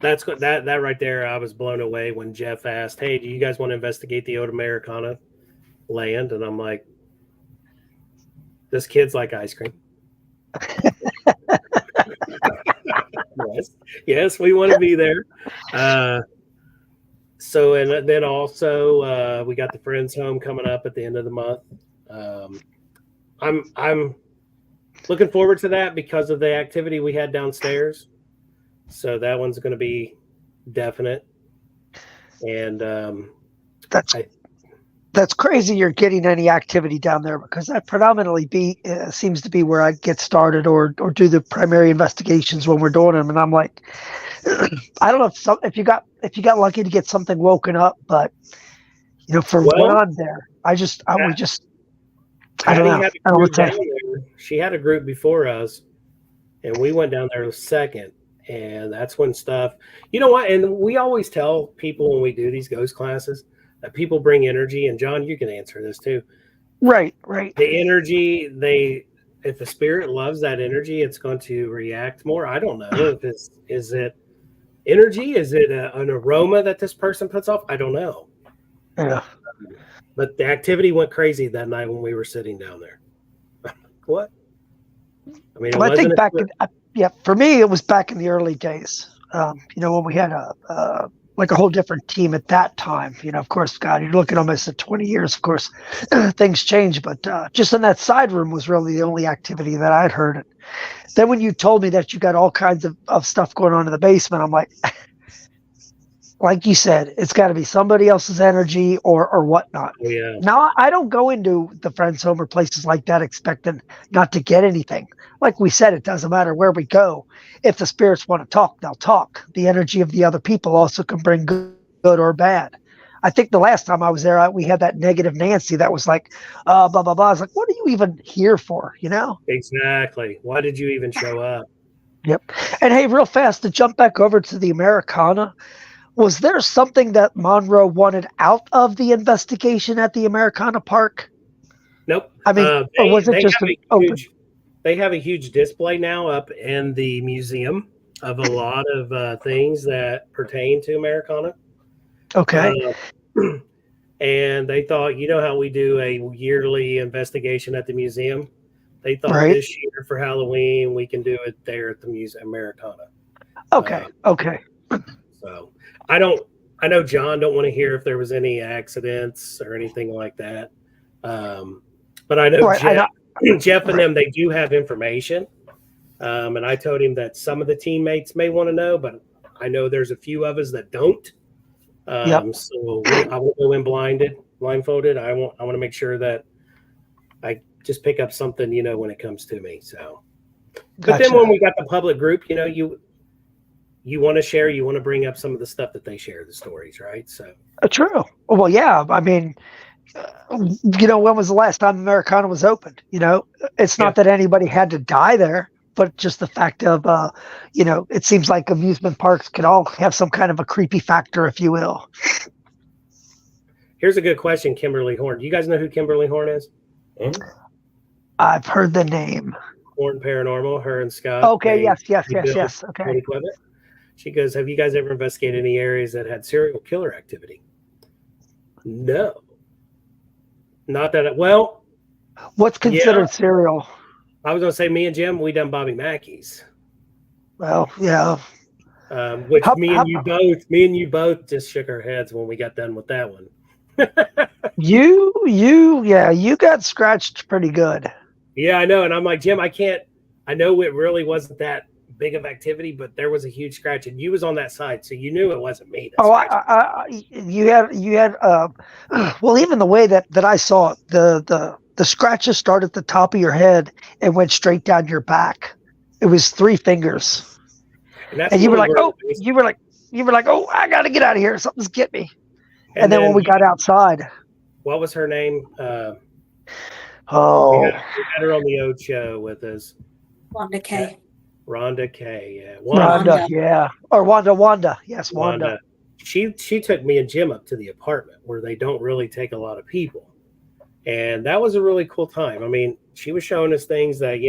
That's that right there. I was blown away when Jeff asked, "Hey, do you guys want to investigate the old Americana land?" And I'm like, "This kid's like ice cream." Yes, we want to be there. So, and then also we got the Friends Home coming up at the end of the month. I'm looking forward to that because of the activity we had downstairs. So that one's going to be definite. And that's crazy you're getting any activity down there, because that predominantly seems to be where I get started or do the primary investigations when we're doing them. And I'm like, I don't know if you got lucky to get something woken up, but when I'm there, I don't know. I don't know what to say. She had a group before us, and we went down there second. And that's when stuff, you know what? And we always tell people when we do these ghost classes that people bring energy. And John, you can answer this too. Right. The energy, if the spirit loves that energy, it's going to react more. I don't know if is it energy? Is it an aroma that this person puts off? I don't know. Yeah. But the activity went crazy that night when we were sitting down there. What? I mean, I think for me, it was back in the early days. When we had a whole different team at that time. Of course, God, you're looking almost at 20 years. Of course, things change, but just in that side room was really the only activity that I'd heard. And then when you told me that you got all kinds of stuff going on in the basement, I'm like, like you said, it's got to be somebody else's energy or whatnot. Yeah. Now, I don't go into the Friends Home or places like that expecting not to get anything. Like we said, it doesn't matter where we go. If the spirits want to talk, they'll talk. The energy of the other people also can bring good or bad. I think the last time I was there, we had that negative Nancy that was like, blah, blah, blah. I was like, what are you even here for, Exactly. Why did you even show up? Yep. And hey, real fast, to jump back over to the Americana, was there something that Monroe wanted out of the investigation at the Americana Park? Nope. I mean, or was it just open? They have a huge display now up in the museum of a lot of things that pertain to Americana. Okay. And they thought, how we do a yearly investigation at the museum? They thought this year for Halloween, we can do it there at the Museum Americana. Okay. So I know John don't want to hear if there was any accidents or anything like that. But I know Jeff and them, they do have information. And I told him that some of the teammates may want to know, but I know there's a few of us that don't. So I won't go in blindfolded. I want to make sure that I just pick up something, when it comes to me. So, but then when we got the public group, you want to share, you want to bring up some of the stuff that they share, the stories, right? So true. Well, yeah. I mean, when was the last time Americana was opened? It's not that anybody had to die there, but just the fact of, it seems like amusement parks could all have some kind of a creepy factor, if you will. Here's a good question, Kimberly Horn. Do you guys know who Kimberly Horn is? Mm-hmm. I've heard the name. Horn Paranormal, her and Scott. Okay, yes. Okay. Equipment. She goes, "Have you guys ever investigated any areas that had serial killer activity?" No, not that. Well, What's considered yeah, serial? I was gonna say me and Jim, we done Bobby Mackey's, Well, yeah. which How, me how, and you both just shook our heads when we got done with that one. you got scratched pretty good. Yeah, I know, and I'm like, Jim, I can't. I know it really wasn't that big of activity, but there was a huge scratch, and you was on that side, so you knew it wasn't me. That Oh, scratched. you had. Well, even the way that I saw it, the scratches start at the top of your head and went straight down your back. It was 3 fingers, And that's and you were really like, where oh, I got to get out of here. Something's get me. And then when we got outside, what was her name? oh, We had her on the Old Show with us. Wanda K. Rhonda K. Yeah, Wanda, yeah, or Wanda, yes, Wanda. She took me and Jim up to the apartment where they don't really take a lot of people, and that was a really cool time. I mean, she was showing us things that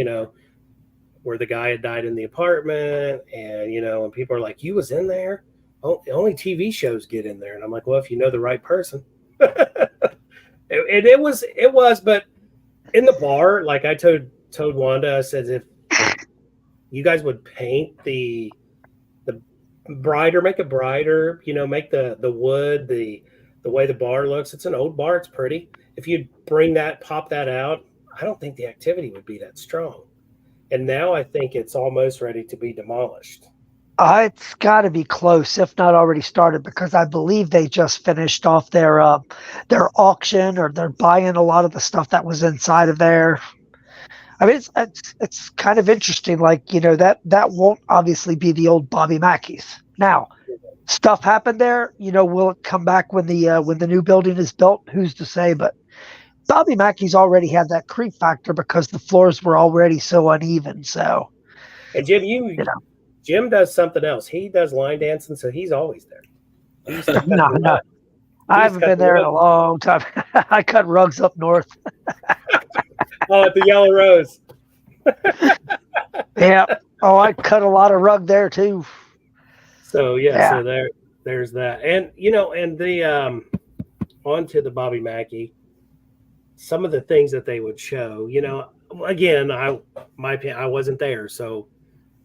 where the guy had died in the apartment, and and people are like, "You was in there?" Oh, only TV shows get in there, and I'm like, "Well, if you know the right person." It was, but in the bar, like I told Wanda, I said, if you guys would paint the brighter, make it brighter, make the wood, the way the bar looks. It's an old bar, it's pretty. If you'd pop that out, I don't think the activity would be that strong. And now I think it's almost ready to be demolished. It's got to be close, if not already started, because I believe they just finished off their auction, or they're buying a lot of the stuff that was inside of there. I mean, it's kind of interesting. Like, that won't obviously be the old Bobby Mackey's. Now, stuff happened there. Will it come back when the new building is built? Who's to say? But Bobby Mackey's already had that creep factor because the floors were already so uneven. So, and Jim, Jim does something else. He does line dancing, so he's always there. No. I haven't been there in a long time. I cut rugs up north. Oh, at the Yellow Rose. Yeah. Oh, I cut a lot of rug there too. So so there's that. And and the onto the Bobby Mackey, some of the things that they would show, again, I wasn't there. So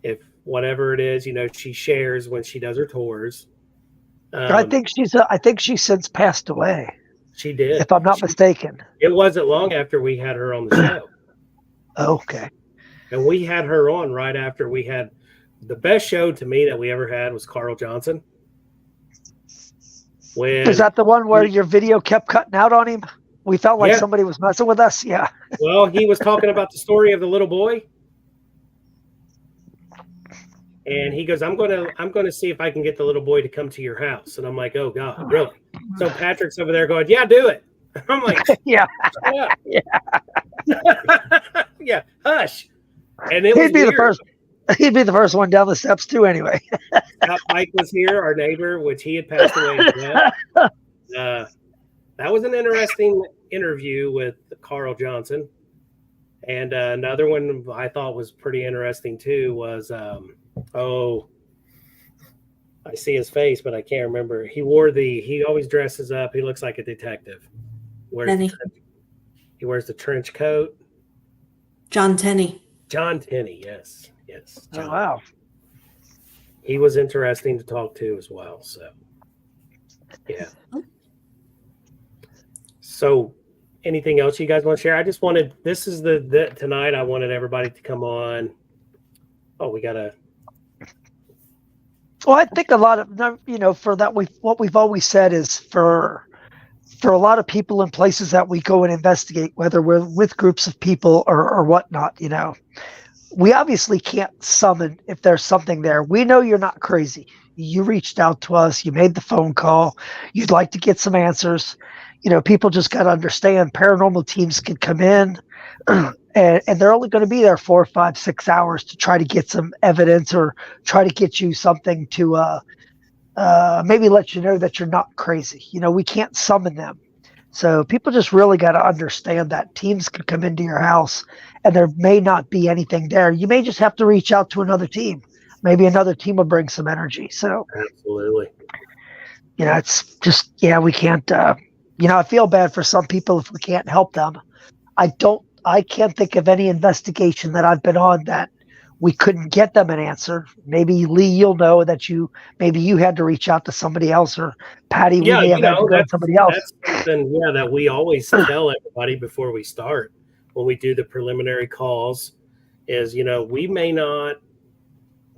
if whatever it is, she shares when she does her tours. I think she's since passed away. She did, if I'm not mistaken. It wasn't long after we had her on the show. Okay. And we had her on right after we had the best show to me that we ever had was Carl Johnson. Is that the one where your video kept cutting out on him? We felt like somebody was messing with us. Yeah. Well, he was talking about the story of the little boy. And he goes, I'm gonna see if I can get the little boy to come to your house. And I'm like, oh God, really? So Patrick's over there going, yeah, do it. I'm like, yeah, yeah, yeah, hush. And it he'd be the first. He'd be the first one down the steps too. Anyway, Mike was here, our neighbor, which he had passed away. That was an interesting interview with Carl Johnson. And another one I thought was pretty interesting too was. I see his face, but I can't remember. He always dresses up. He looks like a detective. He wears the trench coat. John Tenney. John Tenney, yes. John. Oh, wow. He was interesting to talk to as well. So, yeah. So, anything else you guys want to share? I just wanted, this is the tonight I wanted everybody to come on. Oh, we got to. Well, I think a lot of, for that, what we've always said is for a lot of people in places that we go and investigate, whether we're with groups of people or whatnot, we obviously can't summon if there's something there. We know you're not crazy. You reached out to us. You made the phone call. You'd like to get some answers. People just got to understand paranormal teams can come in and they're only going to be there 4, 5, 6 hours to try to get some evidence or try to get you something to maybe let you know that you're not crazy. We can't summon them. So people just really got to understand that teams can come into your house and there may not be anything there. You may just have to reach out to another team. maybe another team will bring some energy. So, Absolutely. it's just, we can't, I feel bad for some people if we can't help them. I can't think of any investigation that I've been on that we couldn't get them an answer. Maybe Lee, you'll know that maybe you had to reach out to somebody else, or Patty, we Yeah, may have had to go to somebody else. That's something, that we always tell everybody before we start when we do the preliminary calls is,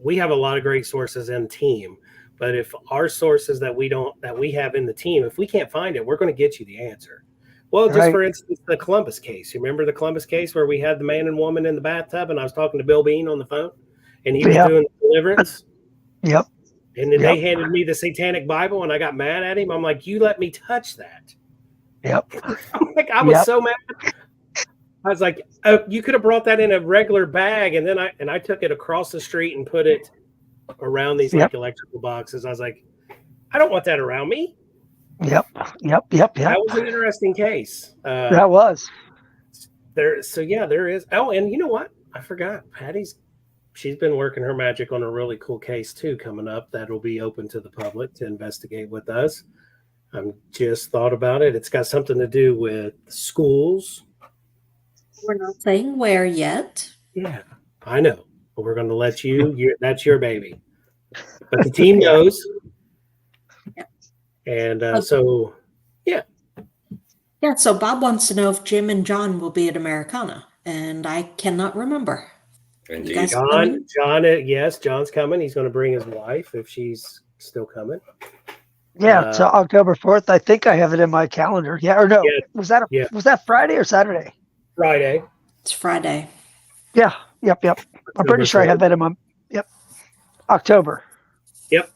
we have a lot of great sources in team, but if our sources that we have in the team, if we can't find it, we're going to get you the answer. Well, just Right. for instance, the Columbus case. You remember the Columbus case where we had the man and woman in the bathtub, and I was talking to Bill Bean on the phone, and he was Yep. doing deliverance. Yep. And then Yep. they handed me the Satanic Bible, and I got mad at him. I'm like, "You let me touch that." Yep. I was Yep. so mad. I was like, "Oh, you could have brought that in a regular bag," and then I took it across the street and put it around these Yep. electrical boxes. I was like, "I don't want that around me." Yep. That was an interesting case. That was. There is. Oh, and you know what? I forgot. She's been working her magic on a really cool case too coming up that'll be open to the public to investigate with us. I'm just thought about it. It's got something to do with schools. We're not saying where yet. Yeah, I know. But we're going to let that's your baby. But the team knows. And so, yeah. Yeah, so Bob wants to know if Jim and John will be at Americana, and I cannot remember. Indeed. guys- coming? Yes, John's coming. He's going to bring his wife if she's still coming. Yeah. So October 4th, I think I have it in my calendar. Yeah. Or no, Yeah. was that Friday or Saturday? Friday. It's Friday. Yeah. Yep. I'm pretty sure I have that in my, October. Yep.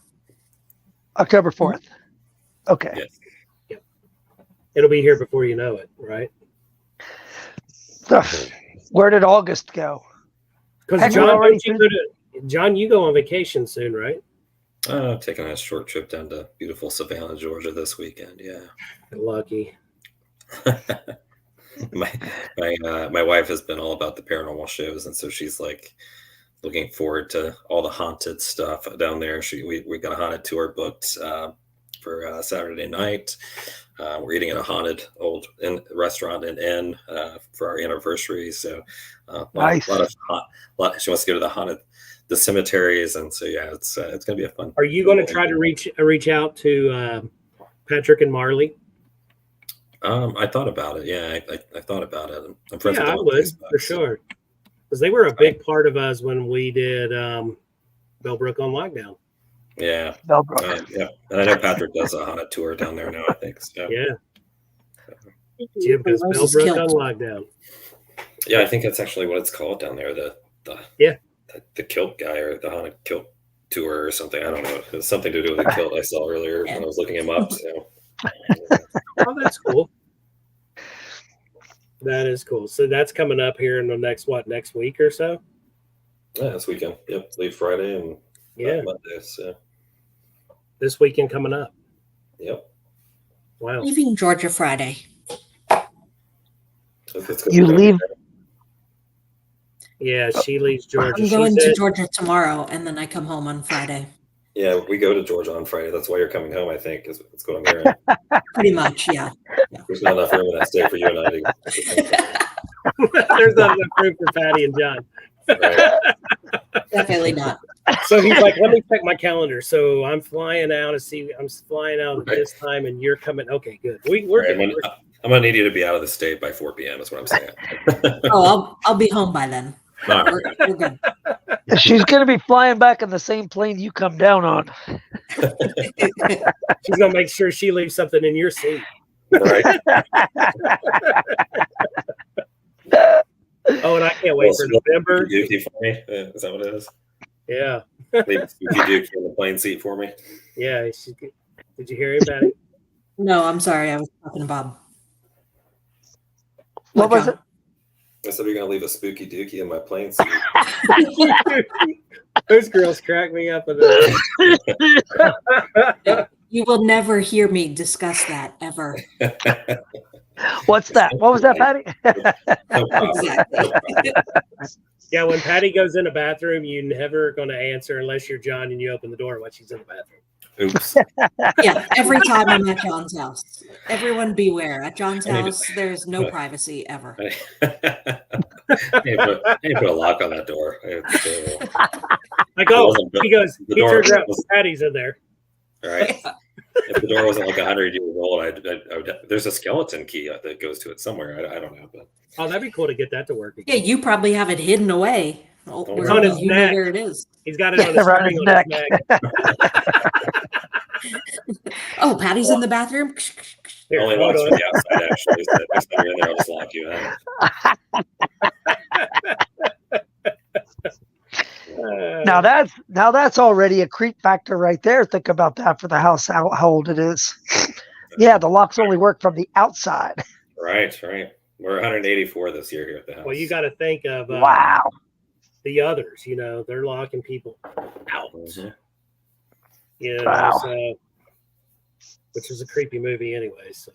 October 4th. Okay. Yes. It'll be here before you know it, right? Ugh. Where did August go? Because Heck, John, we're already John, you go on vacation soon, right? Taking a short trip down to beautiful Savannah, Georgia this weekend. Yeah. Lucky. my wife has been all about the paranormal shows, and so she's like looking forward to all the haunted stuff down there. We got a haunted tour booked for Saturday night. We're eating at a haunted old restaurant and inn for our anniversary. So Nice. she wants to go to the cemeteries, and so it's going to be a fun. Are you going to try to reach out to Patrick and Marley? I thought about it. Yeah, I thought about it. I'm friends with Yeah, I them on would Facebook, for so- sure, because they were a big part of us when we did Bellbrook on lockdown. Yeah. Bellbrook. Yeah, and I know Patrick does a haunted tour down there now, I think. So. Yeah, Jim does Roses Bellbrook killed. on lockdown. Yeah, I think that's actually what it's called down there. The kilt guy, or the haunted kilt tour or something. I don't know. It was something to do with the kilt I saw earlier when I was looking him up. So Oh, that's cool. That is cool. So that's coming up here in the next week or so? yeah, this weekend. Yep, leave Friday and Yeah, Monday. So this weekend coming up. yep. Wow. Leaving Georgia Friday. It's gonna You be leave. Yeah, she leaves Georgia. I'm She going to said- Georgia tomorrow, and then I come home on Friday. Yeah, we go to Georgia on Friday. That's why you're coming home, I think, is what's going on here. Pretty much, yeah. There's not enough room in that state for you and I to. There's not enough room for Patty and John. Right. Definitely not. So he's like, let me check my calendar. So I'm flying out at this time, and you're coming. Okay, good. We're Right, good. I'm gonna need you to be out of the state by 4 p.m. is what I'm saying. Oh, I'll be home by then. All right. We're good. She's going to be flying back in the same plane you come down on. She's gonna make sure she leaves something in your seat. Right. Oh, and I can't wait for November. Spooky Dookie for me. Is that what it is? Yeah, Leave Spooky Dookie in the plane seat for me. yeah. Did you hear him, Patty? No, I'm sorry. I was talking to Bob. What was it? I said you're gonna leave a Spooky Dookie in my plane seat. Those girls crack me up. You will never hear me discuss that ever. What's that? What was that, Patty? No problem. Exactly. Yeah, when Patty goes in a bathroom, you never going to answer unless you're John and you open the door while she's in the bathroom. Oops. Yeah, every time I'm at John's house. Everyone beware. At John's I need to- house, there's no privacy ever. Hey, put a lock on that door. Like, oh, he goes, the he door turns around, was- Patty's in there. All right. If the door wasn't like 100 years old, there's a skeleton key that goes to it somewhere. I don't know, but Oh, that'd be cool to get that to work Yeah, again. you probably have it hidden away. Oh, It's where on only his you know neck. where it is. He's got it on his, Around his string on his neck. Oh, Patty's in the bathroom. Here, only hold locks on. from the outside. Actually, so next time you're in there, I'll just lock you in. Now that's already a creep factor right there. Think about that for the house, how old it is. Yeah, the locks only work from the outside. Right. We're 184 this year here at the house. Well, you got to think of Wow. the others. You know, they're locking people out. Mhm. You know, Wow. so, which is a creepy movie anyway. So,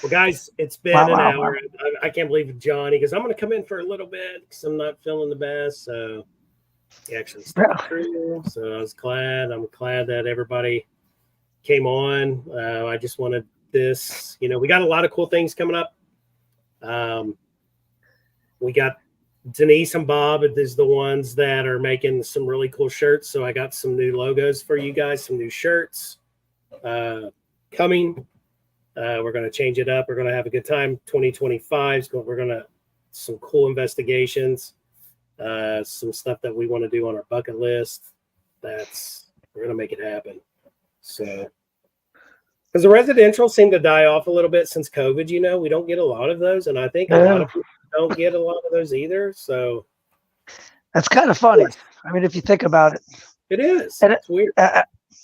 well, guys, it's been Wow, an wow, hour. I can't believe John. He goes, I'm going to come in for a little bit because I'm not feeling the best. So he actually stuck through. So I was glad. I'm glad that everybody came on. I just wanted this. You know, we got a lot of cool things coming up. We got Denise and Bob is the ones that are making some really cool shirts. So I got some new logos for you guys, some new shirts coming. We're going to change it up. We're going to have a good time. 2025. We're going to some cool investigations, some stuff that we want to do on our bucket list. We're going to make it happen. So, because the residential seemed to die off a little bit since COVID, you know, we don't get a lot of those. And I think a lot of people don't get a lot of those either. So That's kind of funny. I mean, if you think about it. it is. And It's weird.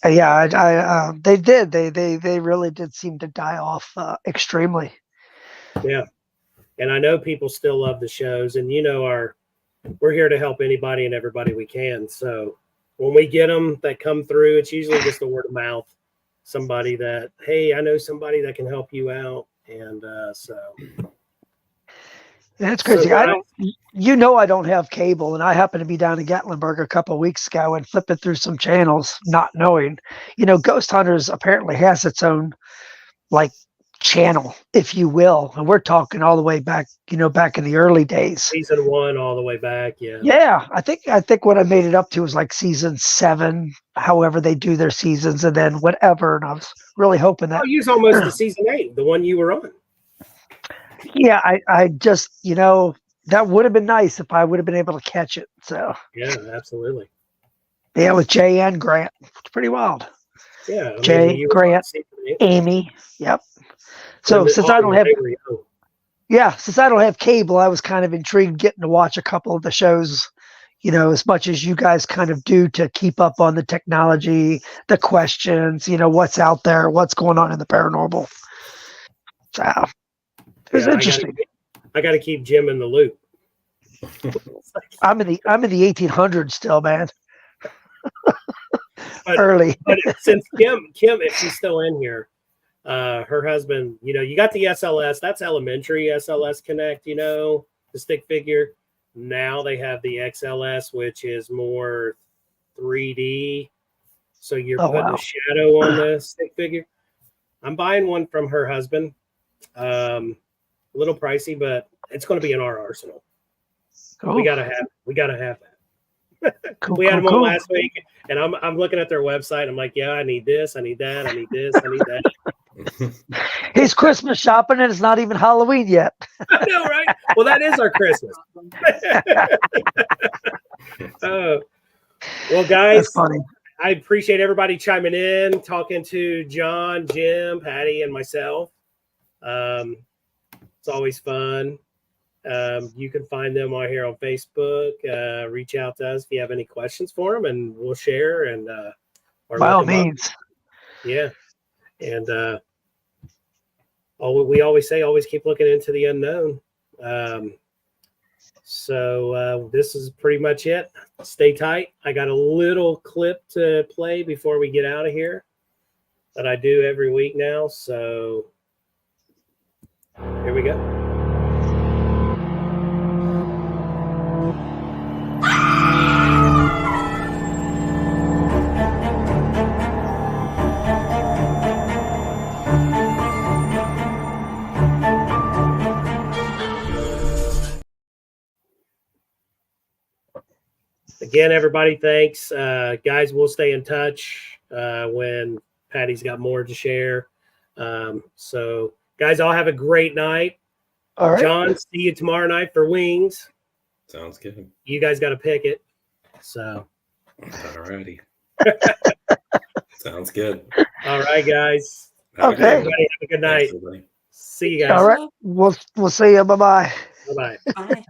Yeah, they did. They really did seem to die off extremely. Yeah. And I know people still love the shows, and you know, we're here to help anybody and everybody we can. So when we get them that come through, it's usually just a word of mouth. Somebody that, hey, I know somebody that can help you out. And so That's crazy. So, I don't have cable, and I happened to be down in Gatlinburg a couple of weeks ago and flipping through some channels, not knowing, Ghost Hunters apparently has its own like channel, if you will, and we're talking all the way back, back in the early days. season 1 all the way back. Yeah. Yeah, I think what I made it up to was like season 7, however they do their seasons, and then whatever. And I was really hoping that. Oh, you was almost to season 8, the one you were on. Yeah, I just, that would have been nice if I would have been able to catch it. So Yeah, absolutely. yeah, with Jay and Grant, it's pretty wild. Yeah. Jay, you were Grant, on season 8. Amy, yep. So When since all I don't the have, way were young. since I don't have cable, I was kind of intrigued getting to watch a couple of the shows, as much as you guys kind of do to keep up on the technology, the questions, what's out there, what's going on in the paranormal. So it was Yeah, interesting. I got to keep Jim in the loop. I'm in the 1800s still, man. But- Early. But since Kim, if she's still in here, her husband, you got the SLS, that's elementary SLS Connect, the stick figure. Now they have the XLS, which is more 3D. So you're putting a shadow on the stick figure. I'm buying one from her husband. A little pricey, but it's going to be in our arsenal. Cool. We gotta have that. Cool, We had them cool, on cool. last week, and I'm looking at their website. I'm like, yeah, I need this, I need that, I need this, I need that. He's Christmas shopping and it's not even Halloween yet. I know, right? Well, that is our Christmas. Well, guys, That's funny. I appreciate everybody chiming in, talking to John, Jim, Patty, and myself. It's always fun. You can find them on here on Facebook. Reach out to us if you have any questions for them, and we'll share. And or By look all them up. means. Yeah. And we always say, always keep looking into the unknown. So this is pretty much it. Stay tight. I got a little clip to play before we get out of here that I do every week now. So here we go. Again, everybody, thanks. Guys, we'll stay in touch when Patty's got more to share. So, guys, all have a great night. All right. John, see you tomorrow night for wings. Sounds good. You guys got to pick it. So, Alrighty. Sounds good. all right, guys. Have a good Okay. one. Everybody have a good night. Thanks, everybody. See you guys. All right. We'll see you. Bye bye. Bye bye. Bye.